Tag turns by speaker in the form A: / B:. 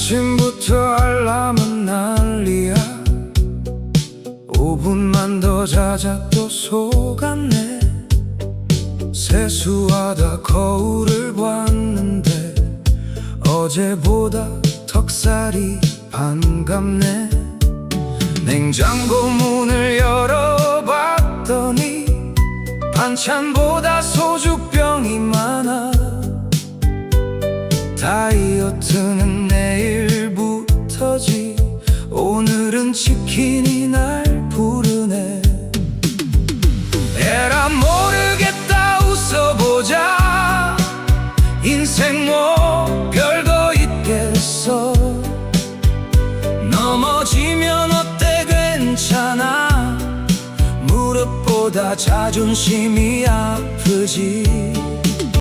A: 아침부터 알람은 난리야. 5분만 더 자자 또 속았네. 세수하다 거울을 봤는데 어제보다 턱살이 반갑네. 냉장고 문을 열어봤더니 반찬보다 소주병이 많아. 다이어트는 내일부터지. 오늘은 치킨이 날 부르네. 에라 모르겠다 웃어보자. 인생 뭐 별거 있겠어. 넘어지면 어때 괜찮아. 무릎보다 자존심이 아프지.